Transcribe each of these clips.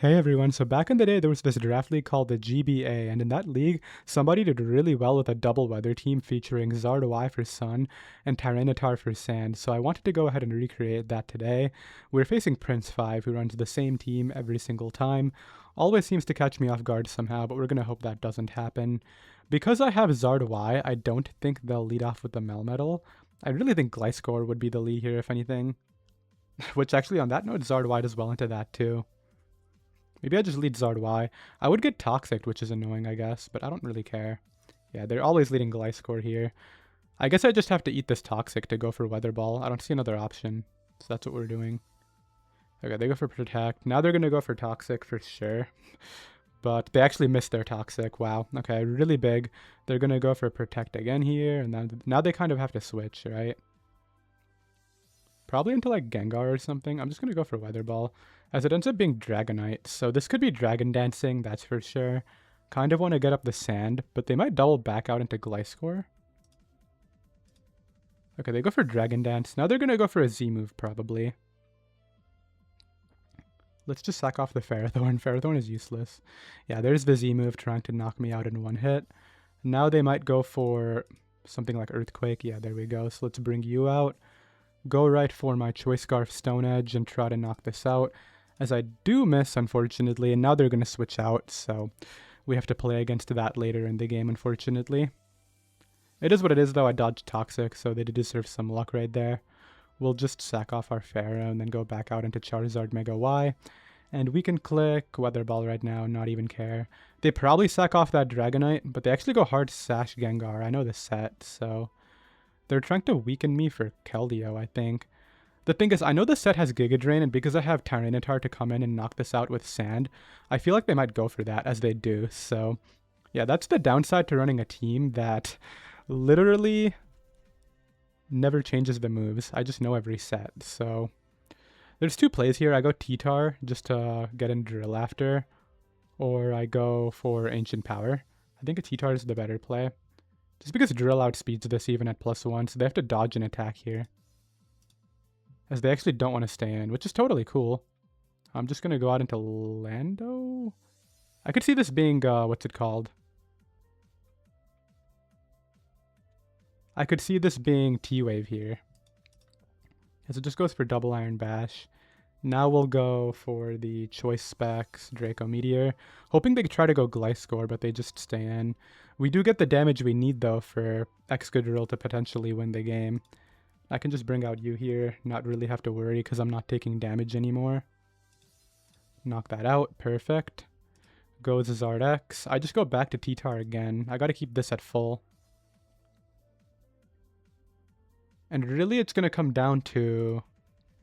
Hey everyone, so back in the day there was this draft league called the GBA, and in that league, somebody did really well with a double weather team featuring Zardoi for Sun and Tyranitar for Sand, so I wanted to go ahead and recreate that today. We're facing Prince 5, who runs the same team every single time. Always seems to catch me off guard somehow, but we're gonna hope that doesn't happen. Because I have Zardoi, I don't think they'll lead off with the Melmetal. I really think Gliscor would be the lead here, if anything. Which actually, on that note, Zardoi does well into that too. Maybe I just lead Zardoi. I would get Toxic, which is annoying, I guess, but I don't really care. Yeah, they're always leading Gliscor here. I guess I just have to eat this Toxic to go for Weather Ball. I don't see another option, so that's what we're doing. Okay, they go for Protect. Now they're going to go for Toxic for sure. But they actually missed their Toxic. Wow. Okay, really big. They're going to go for Protect again here, and then now they kind of have to switch, right? Probably into like Gengar or something. I'm just going to go for Weather Ball, as it ends up being Dragonite. So this could be Dragon Dancing, that's for sure. Kind of want to get up the Sand, but they might double back out into Gliscor. Okay, they go for Dragon Dance. Now they're going to go for a Z move, probably. Let's just sack off the Ferrothorn. Ferrothorn is useless. Yeah, there's the Z move trying to knock me out in one hit. Now they might go for something like Earthquake. Yeah, there we go. So let's bring you out. Go right for my Choice Scarf Stone Edge and try to knock this out. As I do miss, unfortunately, and now they're going to switch out, so we have to play against that later in the game, unfortunately. It is what it is, though. I dodged Toxic, so they did deserve some luck right there. We'll just sack off our Pharaoh and then go back out into Charizard Mega Y. And we can click Weather Ball right now, not even care. They probably sack off that Dragonite, but they actually go hard Sash Gengar. I know the set, so they're trying to weaken me for Keldeo, I think. The thing is, I know the set has Giga Drain, and because I have Tyranitar to come in and knock this out with Sand, I feel like they might go for that, as they do. So, yeah, that's the downside to running a team that literally never changes the moves. I just know every set. So, there's two plays here. I go T-Tar just to get in Drill after, or I go for Ancient Power. I think a T-Tar is the better play. Just because Drill outspeeds this even at +1, so they have to dodge an attack here, as they actually don't want to stay in, which is totally cool. I'm just going to go out into Lando. I could see this being, what's it called? I could see this being T-Wave here, as it just goes for double Iron Bash. Now we'll go for the Choice Specs Draco Meteor, hoping they try to go Gliscor, but they just stay in. We do get the damage we need, though, for Excadrill to potentially win the game. I can just bring out you here, not really have to worry because I'm not taking damage anymore. Knock that out, perfect. Goes Zardex. I just go back to T-Tar again. I gotta keep this at full. And really it's gonna come down to...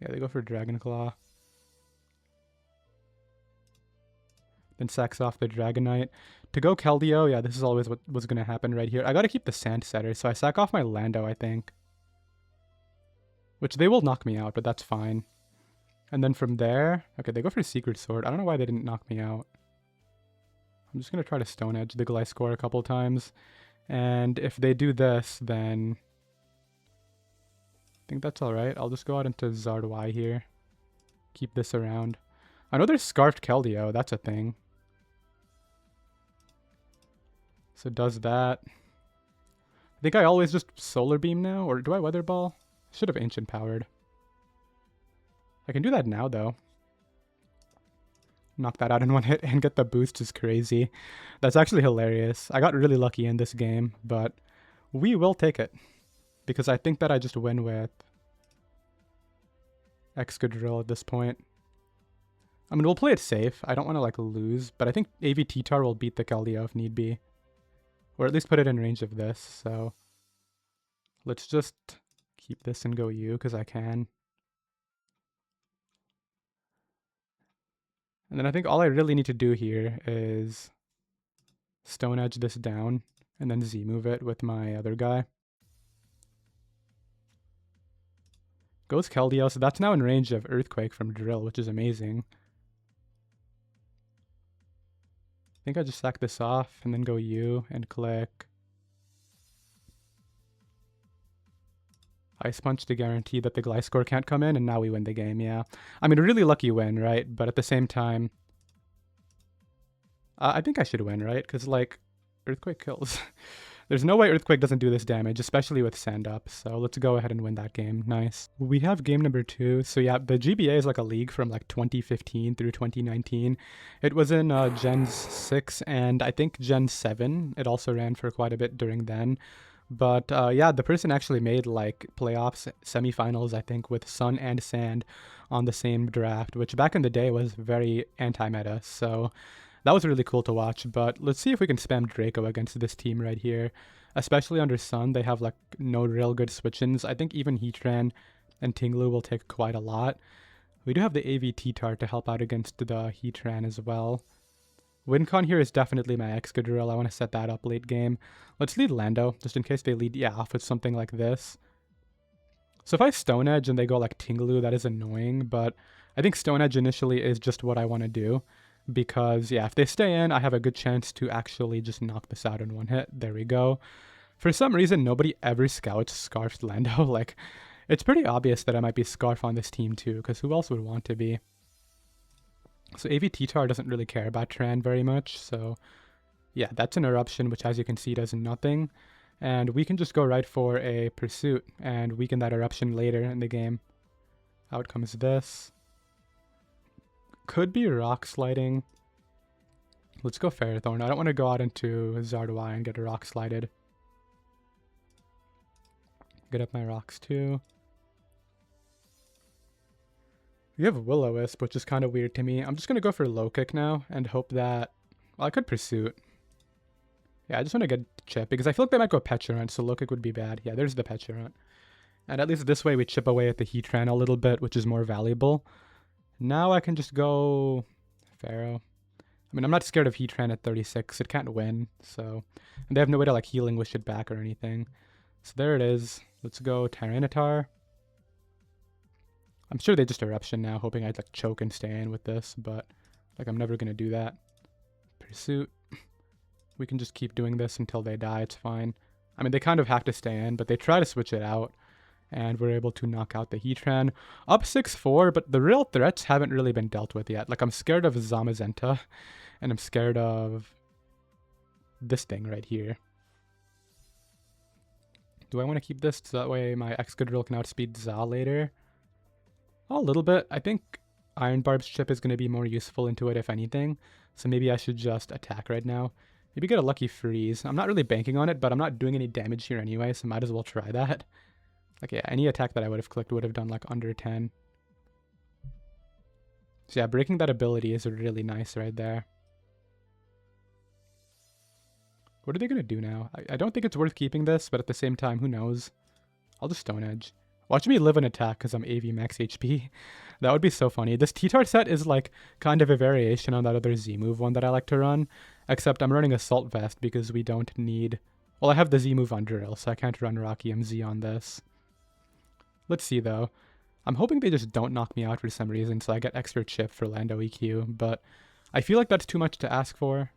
Yeah, they go for Dragon Claw. Then sacks off the Dragonite. To go Keldeo, yeah, this is always what was gonna happen right here. I gotta keep the Sand Setter, so I sack off my Lando, I think. Which they will knock me out, but that's fine. And then from there... Okay, they go for Secret Sword. I don't know why they didn't knock me out. I'm just going to try to Stone Edge the Gliscor a couple times. And if they do this, then... I think that's alright. I'll just go out into Zardoi here. Keep this around. I know there's Scarfed Keldeo. That's a thing. So it does that. I think I always just Solar Beam now. Or do I Weather Ball? Should have Ancient Powered. I can do that now, though. Knock that out in one hit and get the boost is crazy. That's actually hilarious. I got really lucky in this game, but we will take it. Because I think that I just win with Excadrill at this point. I mean, we'll play it safe. I don't want to, like, lose, but I think AV-T-Tar will beat the Keldeo if need be. Or at least put it in range of this, so... Let's just keep this and go you, because I can. And then I think all I really need to do here is Stone Edge this down and then Z move it with my other guy. Goes Keldeo, so that's now in range of Earthquake from Drill, which is amazing. I think I just sack this off and then go U and click Ice Punch to guarantee that the Gliscor can't come in, and now we win the game, yeah. I mean, a really lucky win, right? But at the same time, I think I should win, right? Because, like, Earthquake kills. There's no way Earthquake doesn't do this damage, especially with Sand Up. So let's go ahead and win that game. Nice. We have game number 2. So yeah, the GBA is like a league from like 2015 through 2019. It was in Gen 6 and I think Gen 7. It also ran for quite a bit during then. But yeah, the person actually made like playoffs, semifinals, I think, with Sun and Sand on the same draft, which back in the day was very anti-meta. So that was really cool to watch. But let's see if we can spam Draco against this team right here. Especially under Sun, they have like no real good switch-ins. I think even Heatran and Tinglu will take quite a lot. We do have the AV T-Tart to help out against the Heatran as well. Wincon here is definitely my Excadrill. I want to set that up late game. Let's lead Lando, just in case they lead off with something like this. So if I Stone Edge and they go like Tinglu, that is annoying, but I think Stone Edge initially is just what I want to do. Because, yeah, if they stay in, I have a good chance to actually just knock this out in one hit. There we go. For some reason, nobody ever scouts Scarfed Lando. Like, it's pretty obvious that I might be Scarf on this team too, because who else would want to be? So AV T-Tar doesn't really care about Tran very much, so yeah, that's an Eruption, which as you can see does nothing. And we can just go right for a Pursuit and weaken that Eruption later in the game. Out comes this. Could be Rock Sliding. Let's go Ferrothorn. I don't want to go out into Zardois and get a Rock Slided. Get up my rocks too. We have Will-O-Wisp, which is kind of weird to me. I'm just going to go for Low Kick now and hope that... Well, I could Pursuit. Yeah, I just want to get Chip because I feel like they might go Pecharunt, so Low Kick would be bad. Yeah, there's the Pecharunt. And at least this way we chip away at the Heatran a little bit, which is more valuable. Now I can just go Pharaoh. I mean, I'm not scared of Heatran at 36. It can't win, so... And they have no way to, like, Healing Wish it back or anything. So there it is. Let's go Tyranitar. I'm sure they just Eruption now, hoping I'd, like, choke and stay in with this, but, like, I'm never going to do that. Pursuit. We can just keep doing this until they die. It's fine. I mean, they kind of have to stay in, but they try to switch it out. And we're able to knock out the Heatran. Up 6-4, but the real threats haven't really been dealt with yet. Like, I'm scared of Zamazenta, and I'm scared of this thing right here. Do I want to keep this so that way my Excadrill can outspeed Za later? A little bit. I think Iron Barb's chip is going to be more useful into it, if anything. So maybe I should just attack right now. Maybe get a lucky freeze. I'm not really banking on it, but I'm not doing any damage here anyway, so might as well try that. Like, yeah, any attack that I would have clicked would have done, like, under 10. So yeah, breaking that ability is really nice right there. What are they going to do now? I don't think it's worth keeping this, but at the same time, who knows? I'll just Stone Edge. Watch me live an attack because I'm AV max HP. That would be so funny. This T-Tart set is, like, kind of a variation on that other Z-move one that I like to run. Except I'm running Assault Vest because we don't need... Well, I have the Z-move on Drill, so I can't run Rocky MZ on this. Let's see, though. I'm hoping they just don't knock me out for some reason, so I get extra chip for Lando EQ, but I feel like that's too much to ask for.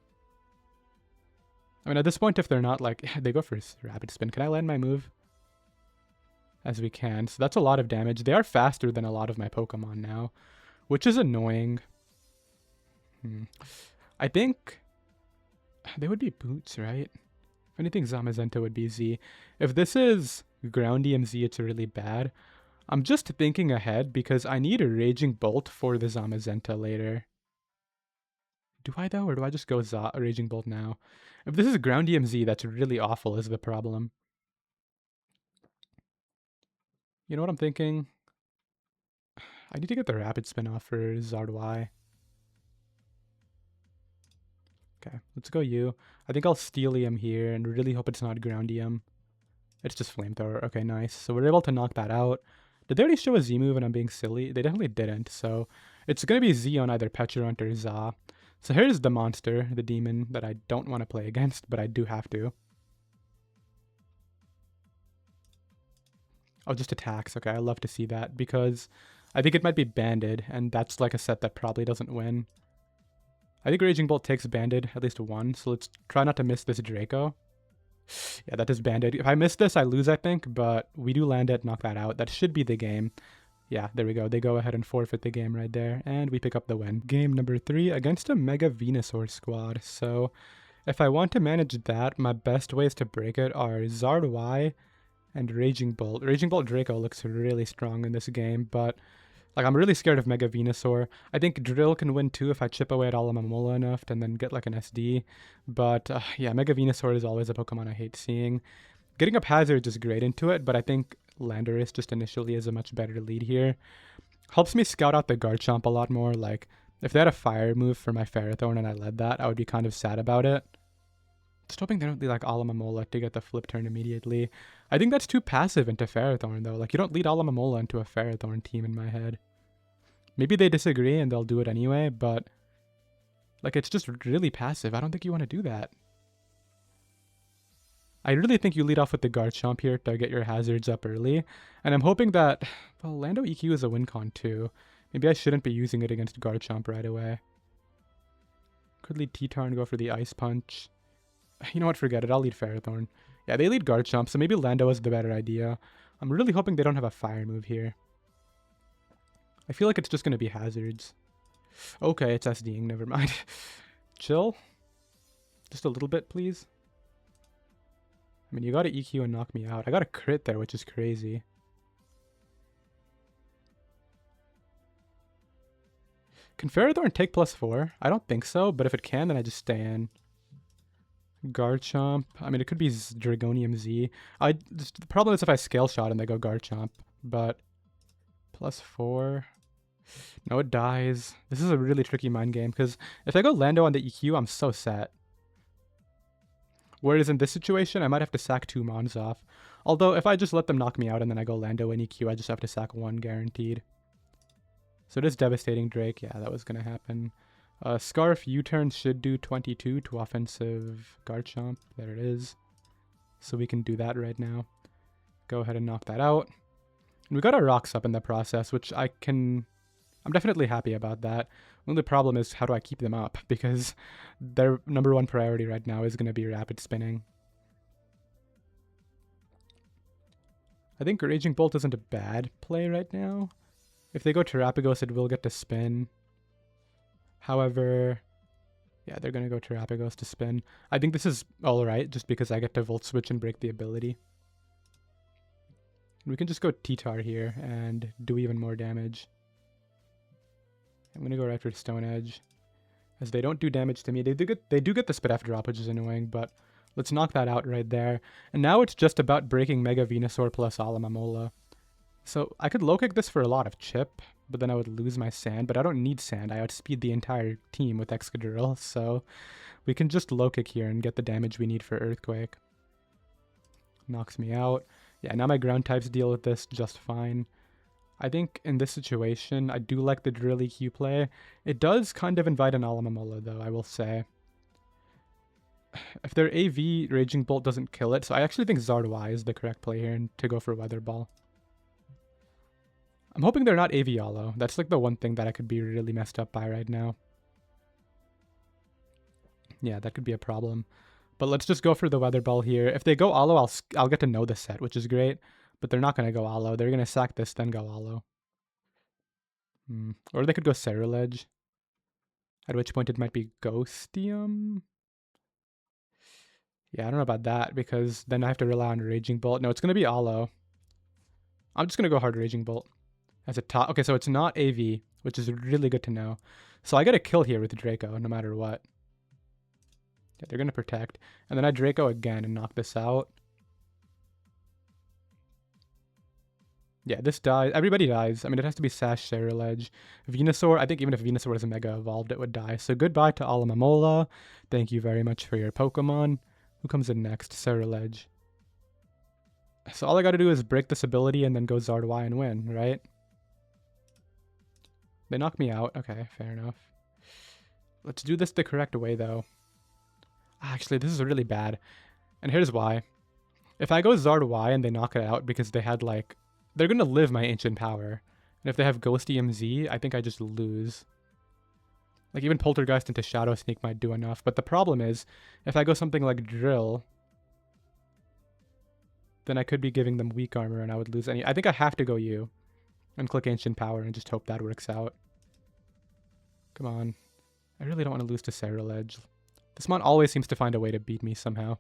I mean, at this point, if they're not, like... They go for Rapid Spin. Can I land my move? As we can. So that's a lot of damage. They are faster than a lot of my Pokemon now, which is annoying. I think they would be Boots, right? If anything, Zamazenta would be Z. If this is Ground EMZ, it's really bad. I'm just thinking ahead because I need a Raging Bolt for the Zamazenta later. Do I though, or do I just go Raging Bolt now? If this is Ground EMZ, that's really awful is the problem. You know what I'm thinking? I need to get the Rapid Spin off for Zardois. Okay, let's go you. I think I'll Steelium here and really hope it's not Groundium. It's just Flamethrower. Okay, nice. So we're able to knock that out. Did they already show a Z move and I'm being silly? They definitely didn't. So it's going to be Z on either Pecharunt or Za. So here's the monster, the demon that I don't want to play against, but I do have to. Oh, just attacks. Okay, I love to see that because I think it might be Banded, and that's like a set that probably doesn't win. I think Raging Bolt takes Banded, at least one, so let's try not to miss this Draco. Yeah, that is Banded. If I miss this, I lose, I think, but we do land it, knock that out. That should be the game. Yeah, there we go. They go ahead and forfeit the game right there, and we pick up the win. Game number 3 against a Mega Venusaur squad. So if I want to manage that, my best ways to break it are Zard Y and Raging Bolt. Raging Bolt Draco looks really strong in this game, but like I'm really scared of Mega Venusaur. I think Drill can win too if I chip away at Alomomola enough and then get like an SD. But yeah, Mega Venusaur is always a Pokemon I hate seeing. Getting up Hazards is great into it, but I think Landorus just initially is a much better lead here. Helps me scout out the Garchomp a lot more. Like if they had a fire move for my Ferrothorn and I led that, I would be kind of sad about it. Just hoping they don't lead like Alomomola to get the flip turn immediately. I think that's too passive into Ferrothorn though. Like you don't lead Alomomola into a Ferrothorn team in my head. Maybe they disagree and they'll do it anyway, but like it's just really passive. I don't think you want to do that. I really think you lead off with the Garchomp here to get your hazards up early. And I'm hoping that, well, Lando EQ is a win con too. Maybe I shouldn't be using it against Garchomp right away. Could lead T-Tar and go for the Ice Punch. You know what, forget it. I'll lead Ferrothorn. Yeah, they lead Garchomp, so maybe Lando is the better idea. I'm really hoping they don't have a fire move here. I feel like it's just going to be hazards. Okay, it's SDing. Never mind. Chill. Just a little bit, please. I mean, you got to EQ and knock me out. I got a crit there, which is crazy. Can Ferrothorn take +4? I don't think so, but if it can, then I just stay in. Garchomp. I mean, it could be Dragonium Z. The problem is if I scale shot and they go Garchomp, but +4. No, it dies. This is a really tricky mind game because if I go Lando on the EQ, I'm so set. Whereas in this situation, I might have to sack 2 Mons off. Although if I just let them knock me out and then I go Lando in EQ, I just have to sack 1 guaranteed. So it is devastating Drake. Yeah, that was going to happen. Scarf U-turn should do 22 to offensive Garchomp. There it is. So we can do that right now. Go ahead and knock that out. And we got our rocks up in the process, which I'm definitely happy about that. Only problem is how do I keep them up? Because their #1 priority right now is going to be rapid spinning. I think Raging Bolt isn't a bad play right now. If they go Terapagos, it will get to spin. However, yeah, they're going to go Terapagos to spin. I think this is alright, just because I get to Volt Switch and break the ability. We can just go T-Tar here and do even more damage. I'm going to go right for Stone Edge, as they don't do damage to me. They do get the Spit F drop, which is annoying, but let's knock that out right there. And now it's just about breaking Mega Venusaur plus Alomomola. So I could low kick this for a lot of chip, but then I would lose my sand, but I don't need sand. I outspeed the entire team with Excadrill, so we can just low kick here and get the damage we need for Earthquake. Knocks me out. Yeah, now my ground types deal with this just fine. I think in this situation, I do like the Drill EQ play. It does kind of invite an Alomomola though, I will say. If their AV Raging Bolt doesn't kill it, so I actually think Zard Y is the correct play here and to go for Weather Ball. I'm hoping they're not AV Alo. That's like the one thing that I could be really messed up by right now. Yeah, that could be a problem. But let's just go for the Weather Ball here. If they go Alo, I'll get to know the set, which is great. But they're not going to go Alo. They're going to sack this, then go Alo. Or they could go Ceruledge. At which point it might be Ghostium. Yeah, I don't know about that, because then I have to rely on Raging Bolt. No, it's going to be Alo. I'm just going to go hard Raging Bolt. As a top. Okay, so it's not AV, which is really good to know. So I get a kill here with Draco, no matter what. Yeah, they're going to protect. And then I Draco again and knock this out. Yeah, this dies. Everybody dies. I mean, it has to be Sash, Ceruledge. Venusaur, I think even if Venusaur was a Mega Evolved, it would die. So goodbye to Alomomola. Thank you very much for your Pokemon. Who comes in next? Ceruledge. So all I got to do is break this ability and then go Zard Y and win, right? They knock me out. Okay, fair enough. Let's do this the correct way, though. Actually, this is really bad. And here's why. If I go Zard Y and they knock it out because they had, like... They're going to live my Ancient Power. And if they have Ghostium Z, I think I just lose. Like, even Poltergeist into Shadow Sneak might do enough. But the problem is, if I go something like Drill... then I could be giving them weak armor and I would lose any... I think I have to go U. and click Ancient Power and just hope that works out. Come on. I really don't want to lose to Cerulege. This mon always seems to find a way to beat me somehow.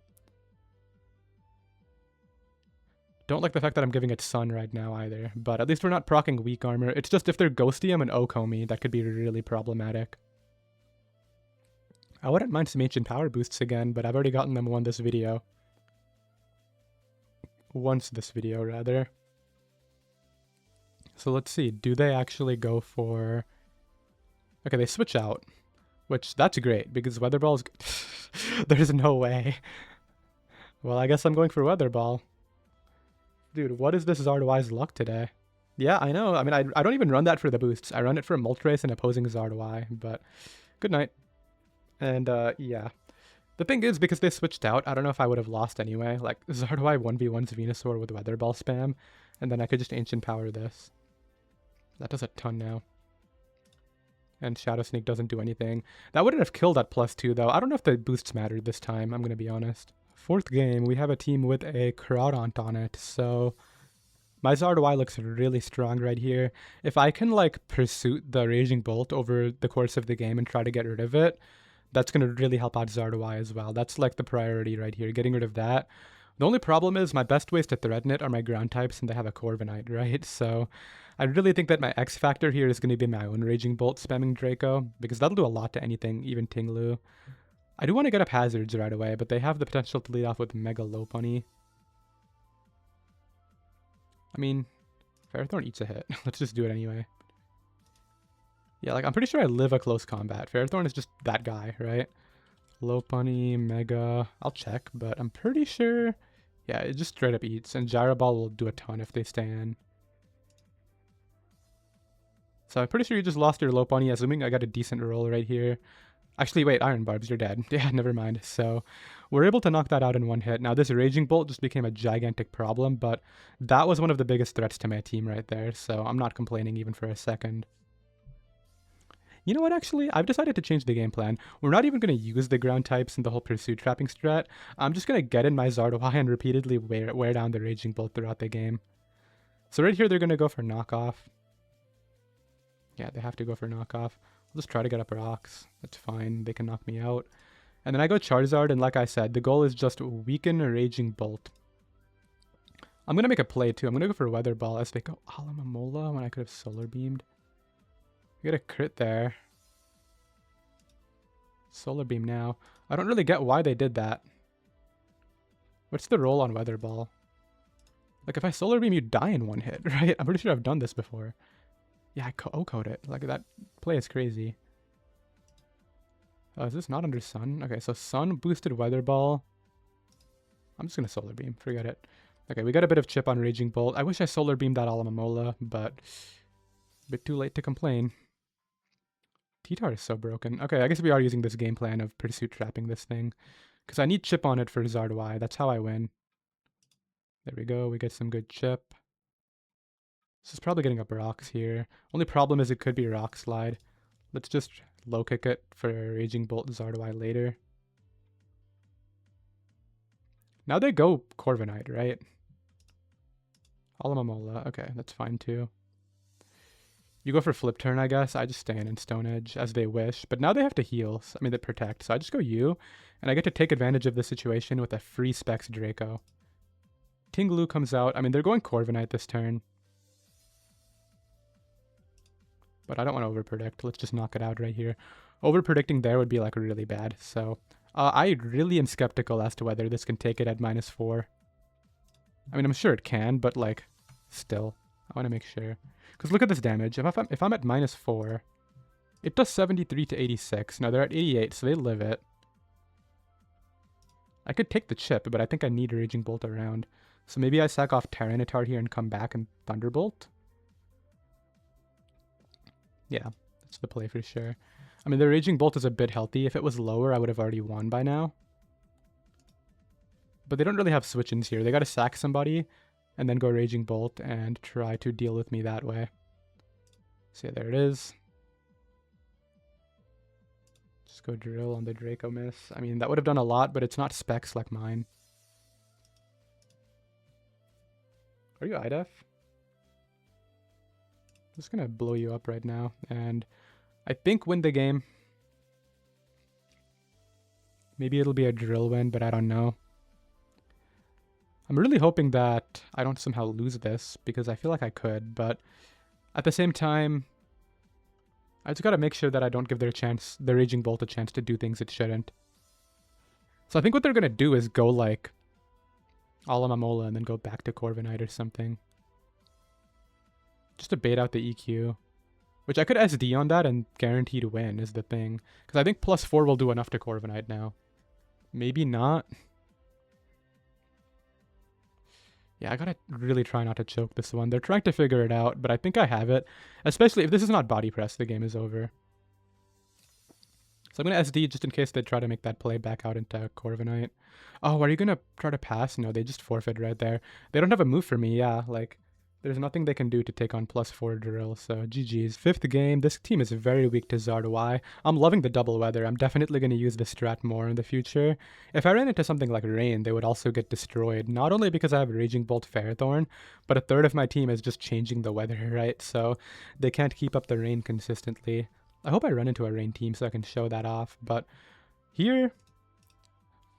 Don't like the fact that I'm giving it Sun right now either, but at least we're not proccing weak armor. It's just if they're Ghostium and Okomi, that could be really problematic. I wouldn't mind some Ancient Power boosts again, but I've already gotten them once this video, rather. So let's see, do they actually go for... Okay, they switch out, which that's great, because Weather Ball's... There's no way. Well, I guess I'm going for Weather Ball. Dude, what is this Zardoi's luck today? Yeah, I know. I mean, I don't even run that for the boosts. I run it for Moltres and opposing Zardoi, but good night. And, yeah. The thing is, because they switched out, I don't know if I would have lost anyway. Like, Zardoi 1v1's Venusaur with Weather Ball spam, and then I could just Ancient Power this. That does a ton now. And Shadow Sneak doesn't do anything. That wouldn't have killed at +2, though. I don't know if the boosts mattered this time, I'm going to be honest. Fourth game, we have a team with a Crawdaunt on it, so my Zardoi looks really strong right here. If I can, like, pursue the Raging Bolt over the course of the game and try to get rid of it, that's going to really help out Zardoi as well. That's, like, the priority right here, getting rid of that. The only problem is my best ways to threaten it are my ground types, and they have a Corviknight, right? So I really think that my X factor here is going to be my own Raging Bolt spamming Draco, because that'll do a lot to anything, even Tinglu. I do want to get up Hazards right away, but they have the potential to lead off with Mega Lopunny. I mean, Ferrothorn eats a hit. Let's just do it anyway. Yeah, like, I'm pretty sure I live a close combat. Ferrothorn is just that guy, right? Lopunny, Mega... I'll check, but I'm pretty sure... Yeah, it just straight up eats, and Gyro Ball will do a ton if they stay in. So I'm pretty sure you just lost your Lopunny, assuming I got a decent roll right here. Actually, wait, Iron Barbs, you're dead. Yeah, never mind. So we're able to knock that out in one hit. Now, this Raging Bolt just became a gigantic problem, but that was one of the biggest threats to my team right there, so I'm not complaining even for a second. You know what, actually? I've decided to change the game plan. We're not even going to use the ground types in the whole Pursuit Trapping strat. I'm just going to get in my Zardoi and repeatedly wear down the Raging Bolt throughout the game. So right here, they're going to go for knockoff. Yeah, they have to go for knockoff. I'll just try to get up rocks. That's fine. They can knock me out. And then I go Charizard, and like I said, the goal is just weaken a Raging Bolt. I'm going to make a play, too. I'm going to go for Weather Ball as they go Alomomola when I could have Solar Beamed. I get a crit there. Solar Beam now. I don't really get why they did that. What's the roll on Weather Ball? Like, if I Solar Beam, you die in one hit, right? I'm pretty sure I've done this before. Yeah, I O-code it. Like, that play is crazy. Oh, is this not under Sun? Okay, so Sun boosted Weather Ball. I'm just going to Solar Beam. Forget it. Okay, we got a bit of chip on Raging Bolt. I wish I Solar Beamed that Alomomola, but a bit too late to complain. T-Tar is so broken. Okay, I guess we are using this game plan of Pursuit Trapping this thing, because I need chip on it for Zardoi. That's how I win. There we go. We get some good chip. This is probably getting up rocks here. Only problem is it could be Rock Slide. Let's just low kick it for Raging Bolt Zardoi later. Now they go Corviknight, right? Alomomola. Okay, that's fine too. You go for Flip Turn, I guess. I just stand in Stone Edge as they wish. But now they have to heal. I mean, they protect. So I just go U, and I get to take advantage of the situation with a free Specs Draco. Tinglu comes out. I mean, they're going Corviknight this turn. But I don't want to overpredict. Let's just knock it out right here. Overpredicting there would be, like, really bad. So I really am skeptical as to whether this can take it at -4. I mean, I'm sure it can, but, like, still. I want to make sure. Because look at this damage. If I'm at -4, it does 73 to 86. Now they're at 88, so they live it. I could take the chip, but I think I need a Raging Bolt around. So maybe I sack off Tyranitar here and come back and Thunderbolt. Yeah, that's the play for sure. I mean, the Raging Bolt is a bit healthy. If it was lower, I would have already won by now. But they don't really have switch-ins here. They got to sack somebody and then go Raging Bolt and try to deal with me that way. So yeah, there it is. Just go Drill on the Draco miss. I mean, that would have done a lot, but it's not specs like mine. Are you IDEF? Just gonna blow you up right now, and I think win the game. Maybe it'll be a drill win, but I don't know. I'm really hoping that I don't somehow lose this, because I feel like I could, but at the same time, I just gotta make sure that I don't give the Raging Bolt a chance to do things it shouldn't. So I think what they're gonna do is go like Alomomola and then go back to Corviknight or something. Just to bait out the EQ. Which I could SD on that and guarantee to win is the thing. Because I think +4 will do enough to Corviknight now. Maybe not. Yeah, I gotta really try not to choke this one. They're trying to figure it out, but I think I have it. Especially if this is not body press, the game is over. So I'm going to SD just in case they try to make that play back out into Corviknight. Oh, are you going to try to pass? No, they just forfeit right there. They don't have a move for me, yeah. Like, there's nothing they can do to take on +4 drill, so GG's. 5th game. This team is very weak to Zardoy. I'm loving the double weather. I'm definitely going to use the strat more in the future. If I ran into something like Rain, they would also get destroyed. Not only because I have Raging Bolt Ferrothorn, but a third of my team is just changing the weather, right? So they can't keep up the Rain consistently. I hope I run into a Rain team so I can show that off, but here,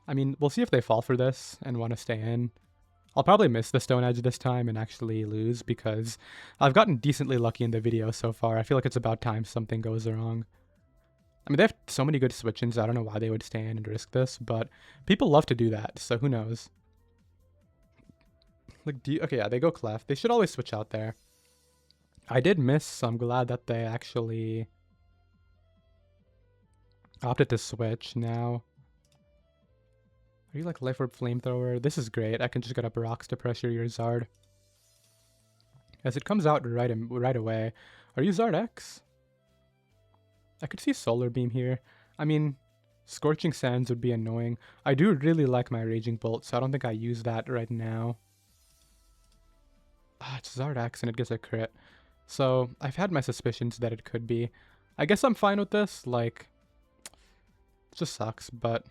I mean, we'll see if they fall for this and want to stay in. I'll probably miss the Stone Edge this time and actually lose because I've gotten decently lucky in the video so far. I feel like it's about time something goes wrong. I mean, they have so many good switch-ins, I don't know why they would stay in and risk this, but people love to do that, so who knows. Like, okay, yeah, they go Clef. They should always switch out there. I did miss, so I'm glad that they actually opted to switch now. Are you like Life Orb Flamethrower? This is great. I can just get up rocks to pressure your Zard. As it comes out right away. Are you Zard X? I could see Solar Beam here. I mean, Scorching Sands would be annoying. I do really like my Raging Bolt, so I don't think I use that right now. Ah, it's Zard X and it gets a crit. So, I've had my suspicions that it could be. I guess I'm fine with this. Like, it just sucks, but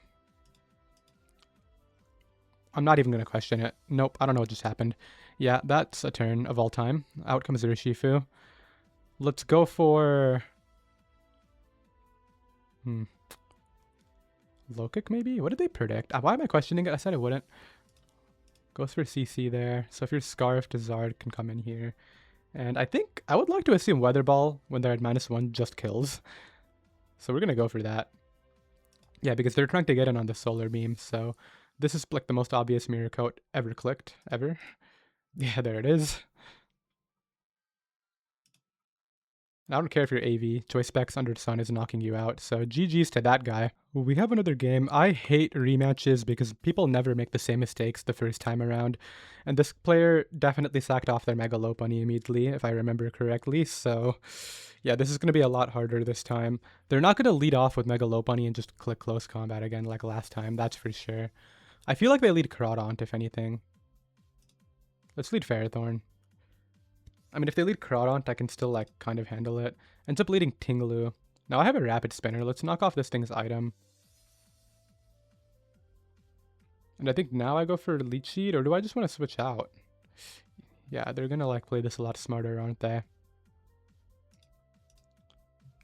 I'm not even going to question it. Nope, I don't know what just happened. Yeah, that's a turn of all time. Out comes Urshifu. Let's go for Lokic maybe? What did they predict? Why am I questioning it? I said I wouldn't. Goes for CC there. So if you're Scarfed, Zard can come in here. And I think I would like to assume Weather Ball when they're at -1 just kills. So we're going to go for that. Yeah, because they're trying to get in on the Solar Beam, so this is like the most obvious Mirror Coat ever clicked, ever. Yeah, there it is. I don't care if you're AV, Choice Specs Under Sun is knocking you out, so GG's to that guy. We have another game. I hate rematches because people never make the same mistakes the first time around, and this player definitely sacked off their Mega Lopunny immediately, if I remember correctly, so yeah, this is going to be a lot harder this time. They're not going to lead off with Mega Lopunny and just click Close Combat again like last time, that's for sure. I feel like they lead Crawdaunt, if anything. Let's lead Ferrothorn. I mean, if they lead Crawdaunt, I can still, like, kind of handle it. Ends up leading Tingaloo. Now I have a Rapid Spinner. Let's knock off this thing's item. And I think now I go for Leech Seed, or do I just want to switch out? Yeah, they're gonna, like, play this a lot smarter, aren't they?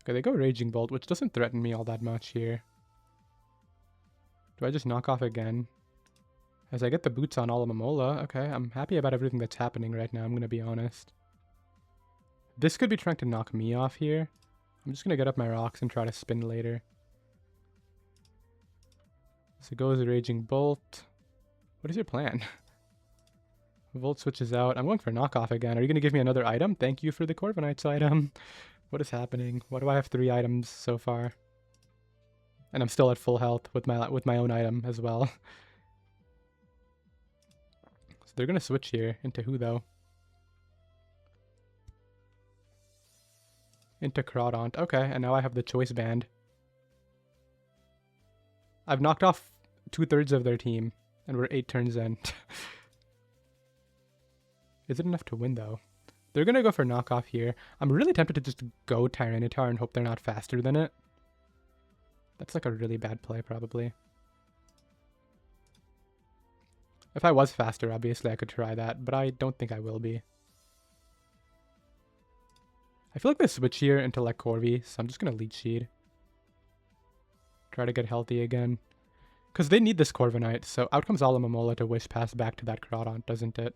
Okay, they go Raging Bolt, which doesn't threaten me all that much here. Do I just knock off again? As I get the boots on Alomomola. Okay, I'm happy about everything that's happening right now, I'm gonna be honest. This could be trying to knock me off here. I'm just gonna get up my rocks and try to spin later. So it goes Raging Bolt. What is your plan? Volt switches out. I'm going for knockoff again. Are you gonna give me another item? Thank you for the Corviknight's item. What is happening? Why do I have 3 items so far? And I'm still at full health with my own item as well. So they're gonna switch here. Into who though? Into Crawdaunt. Okay, and now I have the Choice Band. I've knocked off 2/3 of their team, and we're 8 turns in. Is it enough to win, though? They're gonna go for knockoff here. I'm really tempted to just go Tyranitar and hope they're not faster than it. That's like a really bad play, probably. If I was faster, obviously I could try that, but I don't think I will be. I feel like they switch here into like Corvi, so I'm just going to Leech Seed. Try to get healthy again. Because they need this Corviknight, so out comes Alomomola to Wish Pass back to that Groudon, doesn't it?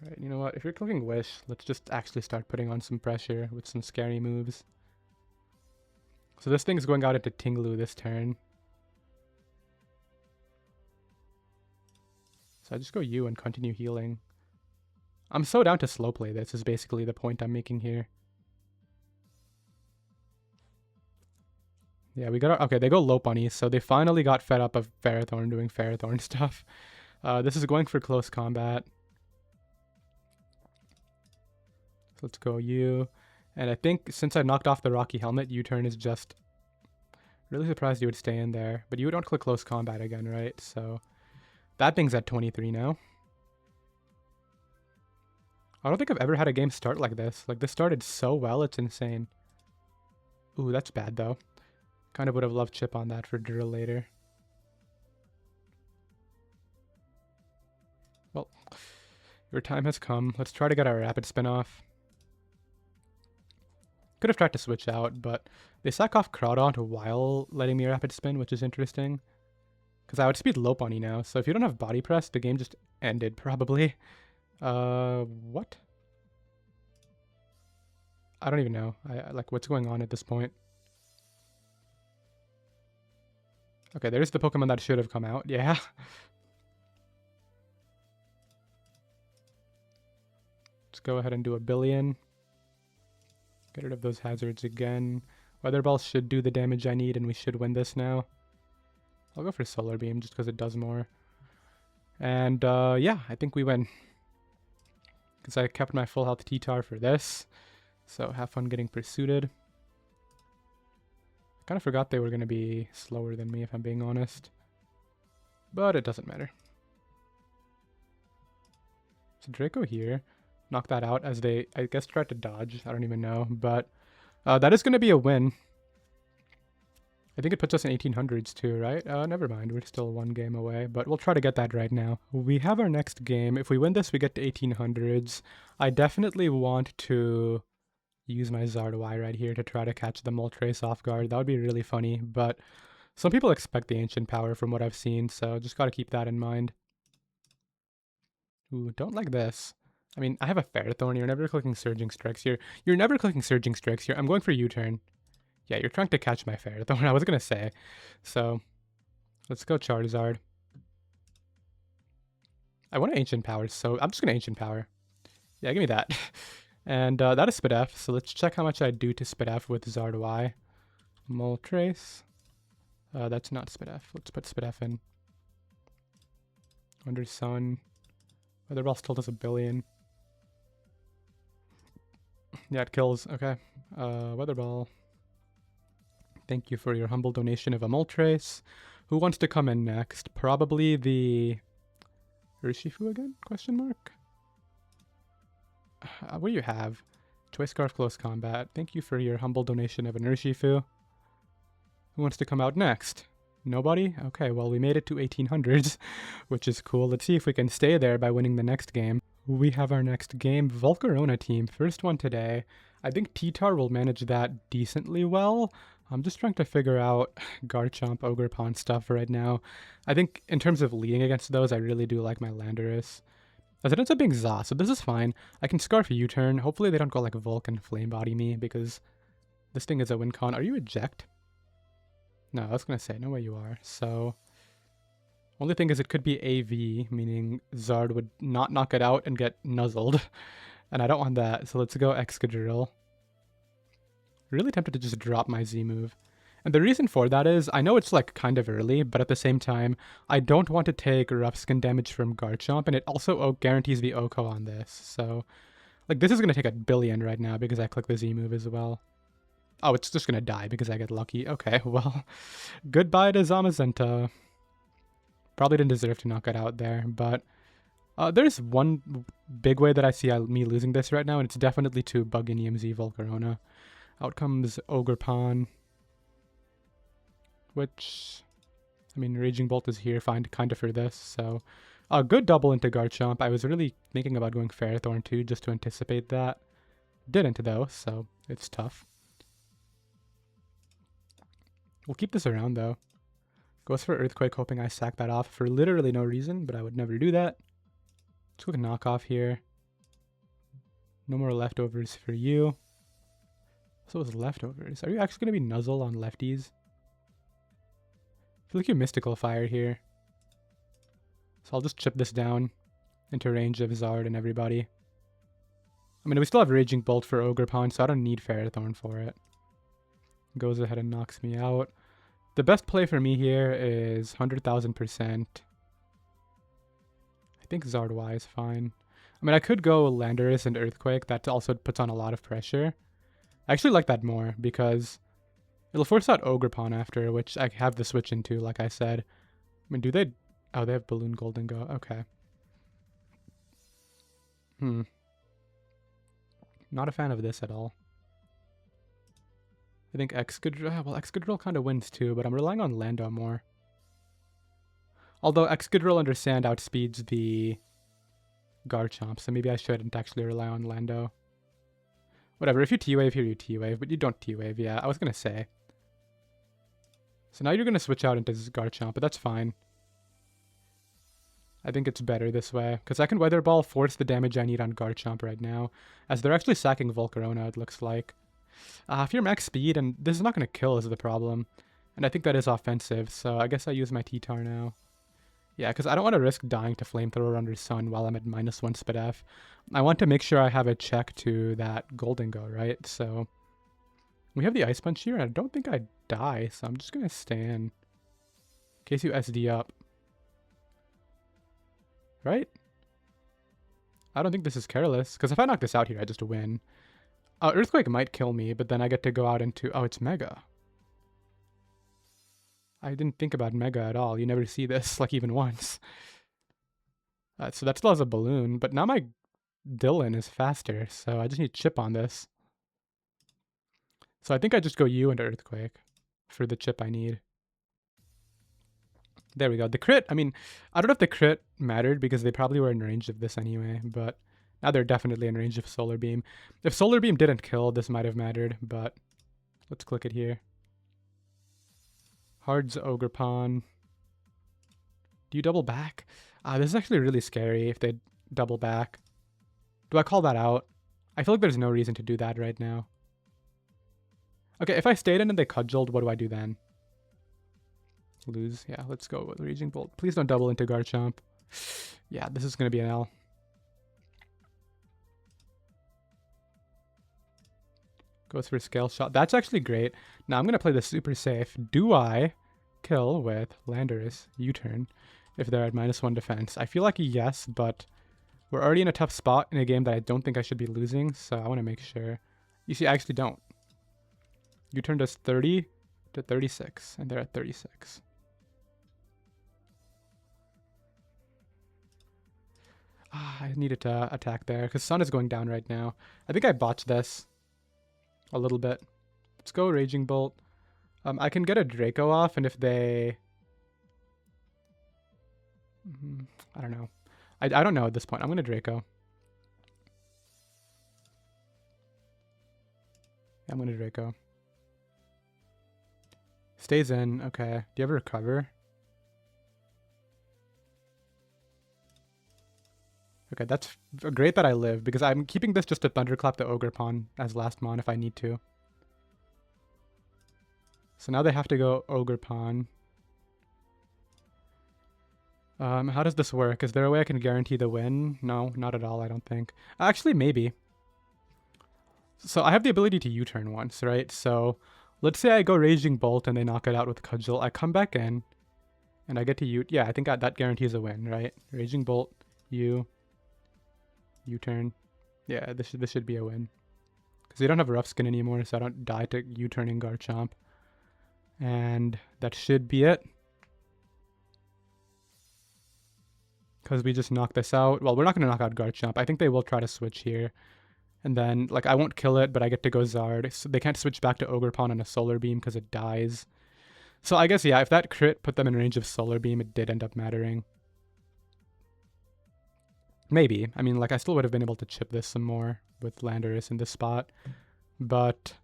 Alright, you know what? If you're clicking Wish, let's just actually start putting on some pressure with some scary moves. So this thing's going out into Tinglu this turn. So I just go U and continue healing. I'm so down to slow play this is basically the point I'm making here. Yeah, we got our, okay, they go Lopunny, so they finally got fed up of Ferrothorn doing Ferrothorn stuff. This is going for close combat. So let's go U. And I think since I knocked off the Rocky Helmet, U-turn is just... Really surprised you would stay in there. But you don't click close combat again, right? So that thing's at 23 now. I don't think I've ever had a game start like this. Like, this started so well, it's insane. Ooh, that's bad, though. Kind of would have loved chip on that for drill later. Well, your time has come. Let's try to get our rapid spin off. Could have tried to switch out, but they sack off Groudon while letting me rapid spin, which is interesting. Because I would speed Lopunny now, so if you don't have body press, the game just ended, probably. What? I don't even know. I like, what's going on at this point? Okay, there's the Pokemon that should have come out. Yeah. Let's go ahead and do a billion. Get rid of those hazards again. Weather Ball should do the damage I need, and we should win this now. I'll go for Solar Beam just because it does more. And yeah, I think we win. Because I kept my full health T-Tar for this. So have fun getting pursued. I kind of forgot they were going to be slower than me, if I'm being honest. But it doesn't matter. So Draco here. Knock that out as they, I guess, tried to dodge. I don't even know. But that is going to be a win. I think it puts us in 1800s too, right? Never mind. We're still one game away. But we'll try to get that right now. We have our next game. If we win this, we get to 1800s. I definitely want to use my Zardoy right here to try to catch the Moltres off guard. That would be really funny, but some people expect the Ancient Power from what I've seen, so just gotta keep that in mind. Ooh, don't like this. I mean, I have a Ferrothorn. You're never clicking Surging Strikes here. You're never clicking Surging Strikes here. I'm going for U-turn. Yeah, you're trying to catch my Ferrothorn, I was gonna say. So, let's go Charizard. I want an Ancient Power, so I'm just gonna Ancient Power. Yeah, give me that. And that is Spidef, so let's check how much I do to Spidef with Zardoy. Moltres. That's not Spidef. Let's put Spidef in. Under Sun. Weather Ball still does a billion. Yeah, it kills. Okay. Weather Ball. Thank you for your humble donation of a Moltres. Who wants to come in next? Probably the... Urshifu again? Question mark? What do you have? Choice Scarf Close Combat. Thank you for your humble donation of an Urshifu. Who wants to come out next? Nobody? Okay, well, we made it to 1800s, which is cool. Let's see if we can stay there by winning the next game. We have our next game, Volcarona team. First one today. I think T-Tar will manage that decently well. I'm just trying to figure out Garchomp, Ogerpon stuff right now. I think in terms of leading against those, I really do like my Landorus. As it ends up being Za, so this is fine. I can Scarf a U-turn. Hopefully they don't go like Volk and Flame Body me, because this thing is a win con. Are you eject? No, I was going to say, no way you are. So, only thing is it could be AV, meaning Zard would not knock it out and get nuzzled. And I don't want that, so let's go Excadrill. Really tempted to just drop my Z move. And the reason for that is, I know it's like kind of early, but at the same time, I don't want to take rough skin damage from Garchomp, and it also guarantees the OHKO on this. So, like, this is going to take a billion right now because I click the Z move as well. Oh, it's just going to die because I get lucky. Okay, well, goodbye to Zamazenta. Probably didn't deserve to knock it out there, but there's one big way that I see me losing this right now, and it's definitely to Bug-in EMZ Volcarona. Out comes Ogerpon, which, I mean, Raging Bolt is here kind of for this, so a good double into Garchomp. I was really thinking about going Ferrothorn too, just to anticipate that. Didn't though, so it's tough. We'll keep this around though. Goes for Earthquake, hoping I sack that off for literally no reason, but I would never do that. Let's go with knockoff here. No more leftovers for you. So it's leftovers. Are you actually going to be nuzzle on lefties? I feel like you're Mystical Fire here. So I'll just chip this down into range of Zard and everybody. I mean, we still have Raging Bolt for Ogerpon, so I don't need Ferrothorn for it. Goes ahead and knocks me out. The best play for me here is 100,000%. I think Zard-Y is fine. I mean, I could go Landorus and Earthquake. That also puts on a lot of pressure. I actually like that more because it'll force out Ogerpon after, which I have the switch into, like I said. I mean, do they... Oh, they have Balloon Gholdengo. Okay. Not a fan of this at all. I think Excadrill... Well, Excadrill kind of wins too, but I'm relying on Lando more. Although Excadrill under Sand outspeeds the Garchomp, so maybe I shouldn't actually rely on Lando. Whatever, if you T-Wave here, you T-Wave, but you don't T-Wave, yeah, I was going to say. So now you're going to switch out into Garchomp, but that's fine. I think it's better this way, because I can Weather Ball force the damage I need on Garchomp right now, as they're actually sacking Volcarona, it looks like. If you're max speed, and this is not going to kill is the problem, and I think that is offensive, so I guess I use my T-Tar now. Yeah, because I don't want to risk dying to Flamethrower under Sun while I'm at -1 SpDef. I want to make sure I have a check to that Gholdengo, right? So we have the Ice Punch here, and I don't think I die, so I'm just going to stay in case you SD up. Right? I don't think this is careless, because if I knock this out here, I just win. Earthquake might kill me, but then I get to go out into... Oh, it's Mega. I didn't think about Mega at all. You never see this, like, even once. So that still has a Balloon, but now my Dylan is faster, so I just need chip on this. So I think I just go U into Earthquake for the chip I need. There we go. The crit, I mean, I don't know if the crit mattered because they probably were in range of this anyway, but now they're definitely in range of Solar Beam. If Solar Beam didn't kill, this might have mattered, but let's click it here. Hard's Ogerpon. Do you double back? This is actually really scary if they double back. Do I call that out? I feel like there's no reason to do that right now. Okay, if I stayed in and they cudgeled, what do I do then? Lose. Yeah, let's go with Raging Bolt. Please don't double into Garchomp. Yeah, this is going to be an L. Goes for Scale Shot. That's actually great. Now I'm going to play this super safe. Do I kill with Landorus U-turn if they're at -1 defense? I feel like yes, but we're already in a tough spot in a game that I don't think I should be losing, so I want to make sure. You see, I actually don't. U-turn does 30 to 36, and they're at 36. I needed to attack there, because Sun is going down right now. I think I botched this a little bit. Let's go Raging Bolt. I can get a Draco off, and if they... I don't know. I don't know at this point. I'm going to Draco. Yeah, I'm going to Draco. Stays in. Okay. Do you have a recover? Okay, that's great that I live, because I'm keeping this just to Thunderclap the Ogerpon as last mon if I need to. So now they have to go Ogerpon. How does this work? Is there a way I can guarantee the win? No, not at all, I don't think. Actually, maybe. So I have the ability to U-turn once, right? So let's say I go Raging Bolt and they knock it out with Cudgel. I come back in and I get to U... Yeah, I think that guarantees a win, right? Raging Bolt, U-turn. Yeah, this should be a win. Because they don't have Rough Skin anymore, so I don't die to U-turning Garchomp. And that should be it. Because we just knocked this out. Well, we're not going to knock out Garchomp. I think they will try to switch here. And then, like, I won't kill it, but I get to go Zard. So they can't switch back to Ogerpon on a Solar Beam because it dies. So I guess, yeah, if that crit put them in range of Solar Beam, it did end up mattering. Maybe. I mean, like, I still would have been able to chip this some more with Landorus in this spot. But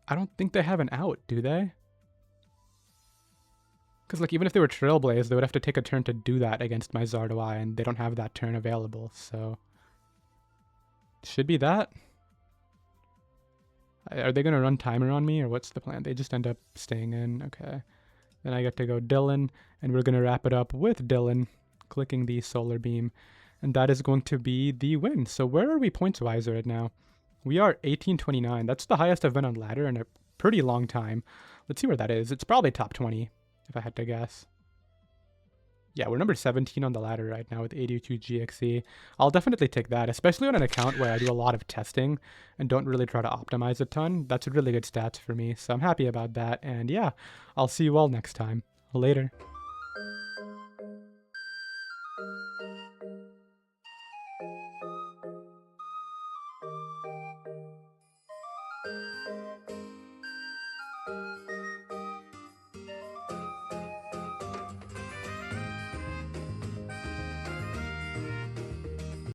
I don't think they have an out, do they? Because, like, even if they were Trailblaze, they would have to take a turn to do that against my Zardoi, and they don't have that turn available, so... Should be that. Are they going to run timer on me, or what's the plan? They just end up staying in. Okay. Then I get to go Dylan, and we're going to wrap it up with Dylan clicking the Solar Beam, and that is going to be the win. So where are we points-wise right now? We are 1829. That's the highest I've been on ladder in a pretty long time. Let's see where that is. It's probably top 20, if I had to guess. Yeah, we're number 17 on the ladder right now with 82 GXE. I'll definitely take that, especially on an account where I do a lot of testing and don't really try to optimize a ton. That's really good stats for me, so I'm happy about that. And yeah, I'll see you all next time. Later.